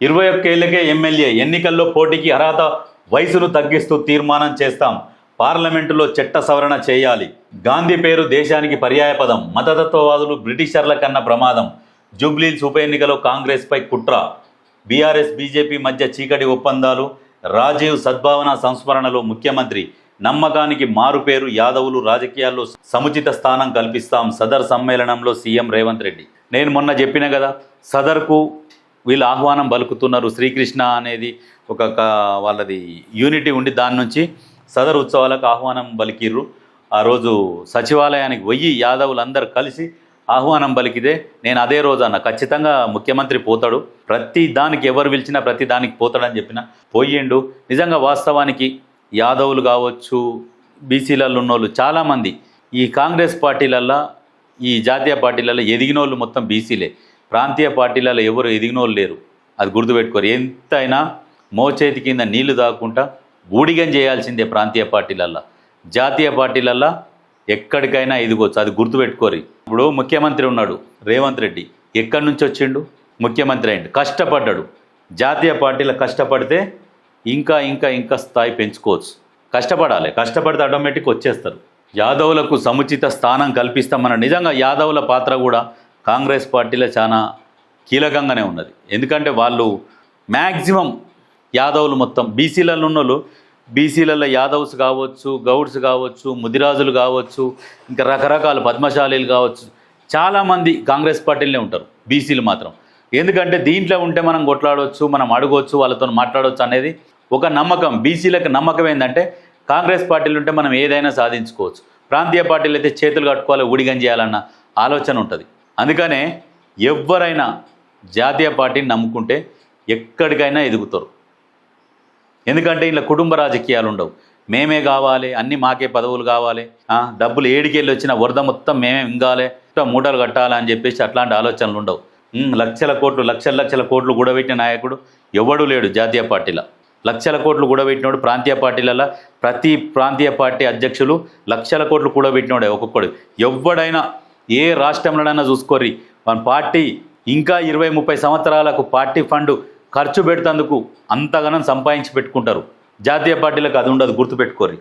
21 ఏళ్లకే MLA ఎన్నికల్లో పోటీకి అర్హత వయసును తగ్గిస్తూ తీర్మానం చేస్తాం. పార్లమెంటులో చట్ట సవరణ చేయాలి. గాంధీ పేరు దేశానికి పర్యాయపదం. మతతత్వవాదులు బ్రిటిషర్ల కన్నా ప్రమాదం. జూబ్లీహిల్స్ ఉప ఎన్నికలో కాంగ్రెస్పై కుట్ర. బీఆర్ఎస్ బీజేపీ మధ్య చీకటి ఒప్పందాలు. రాజీవ్ సద్భావన సంస్మరణలో ముఖ్యమంత్రి. నమ్మకానికి మారుపేరు యాదవులు. రాజకీయాల్లో సముచిత స్థానం కల్పిస్తాం. సదర్ సమ్మేళనంలో సీఎం రేవంత్ రెడ్డి. నేను మొన్న చెప్పిన కదా, సదర్కు వీళ్ళు ఆహ్వానం పలుకుతున్నారు. శ్రీకృష్ణ అనేది ఒక వాళ్ళది యూనిటీ ఉండి దాని నుంచి సదర్ ఉత్సవాలకు ఆహ్వానం పలికిర్రు. ఆ రోజు సచివాలయానికి పోయి యాదవులందరూ కలిసి ఆహ్వానం పలికితే నేను అదే రోజు అన్న ఖచ్చితంగా ముఖ్యమంత్రి పోతాడు, ప్రతి దానికి ఎవరు పిలిచినా ప్రతి దానికి పోతాడని చెప్పిన. పోయిండు. నిజంగా వాస్తవానికి యాదవులు కావచ్చు, బీసీలలో ఉన్నోళ్ళు చాలామంది ఈ కాంగ్రెస్ పార్టీలల్లో, ఈ జాతీయ పార్టీలలో ఎదిగినోళ్ళు మొత్తం బీసీలే. ప్రాంతీయ పార్టీలలో ఎవరు ఎదిగినోళ్ళు లేరు. అది గుర్తుపెట్టుకోరు. ఎంతైనా మోచేతి కింద నీళ్లు తాగకుండా ఊడిగం చేయాల్సిందే ప్రాంతీయ పార్టీలల్లో. జాతీయ పార్టీలల్లో ఎక్కడికైనా ఎదిగొచ్చు, అది గుర్తుపెట్టుకోరు. ఇప్పుడు ముఖ్యమంత్రి ఉన్నాడు రేవంత్ రెడ్డి, ఎక్కడి నుంచి వచ్చిండు? ముఖ్యమంత్రి అయిండు, కష్టపడ్డాడు. జాతీయ పార్టీలో కష్టపడితే ఇంకా ఇంకా ఇంకా స్థాయి పెంచుకోవచ్చు. కష్టపడాలి, కష్టపడితే ఆటోమేటిక్ వచ్చేస్తారు. యాదవులకు సముచిత స్థానం కల్పిస్తామన్న నిజంగా యాదవుల పాత్ర కూడా కాంగ్రెస్ పార్టీలో చాలా కీలకంగానే ఉన్నది. ఎందుకంటే వాళ్ళు మ్యాక్సిమం యాదవులు మొత్తం బీసీలలో ఉన్నోళ్ళు, బీసీలలో యాదవ్స్ కావచ్చు, గౌడ్స్ కావచ్చు, ముదిరాజులు కావచ్చు, ఇంకా రకరకాల పద్మశాలీలు కావచ్చు, చాలామంది కాంగ్రెస్ పార్టీలనే ఉంటారు. బీసీలు మాత్రం ఎందుకంటే దీంట్లో ఉంటే మనం కొట్లాడవచ్చు, మనం అడగవచ్చు, వాళ్ళతో మాట్లాడవచ్చు అనేది ఒక నమ్మకం. బీసీలకు నమ్మకం ఏంటంటే కాంగ్రెస్ పార్టీలు ఉంటే మనం ఏదైనా సాధించుకోవచ్చు. ప్రాంతీయ పార్టీలు అయితే చేతులు కట్టుకోవాలి, ఊడిగం చేయాలన్న ఆలోచన ఉంటుంది. అందుకనే ఎవరైనా జాతీయ పార్టీని నమ్ముకుంటే ఎక్కడికైనా ఎదుగుతారు. ఎందుకంటే ఇలా కుటుంబ రాజకీయాలు ఉండవు. మేమే కావాలి, అన్నీ మాకే పదవులు కావాలి, డబ్బులు ఏడికెళ్ళి వచ్చిన వరద మొత్తం మేమే ఇంగాలి, మూటలు కట్టాలని చెప్పేసి అట్లాంటి ఆలోచనలు ఉండవు. లక్షల కోట్లు లక్షల కోట్లు కూడబెట్టిన నాయకుడు ఎవడూ లేడు జాతీయ పార్టీలో. లక్షల కోట్లు కూడబెట్టినోడు ప్రాంతీయ పార్టీలలో ప్రతి ప్రాంతీయ పార్టీ అధ్యక్షులు లక్షల కోట్లు కూడబెట్టినోడే ఒక్కొక్కడు. ఎవడైనా ఏ రాష్ట్రంలోనైనా చూసుకోర్రి, మన పార్టీ ఇంకా 20-30 సంవత్సరాలకు పార్టీ ఫండ్ ఖర్చు పెడుతందుకు అంతగానం సంపాదించి పెట్టుకుంటారు. జాతీయ పార్టీలకు అది ఉండదు, గుర్తుపెట్టుకోర్రి.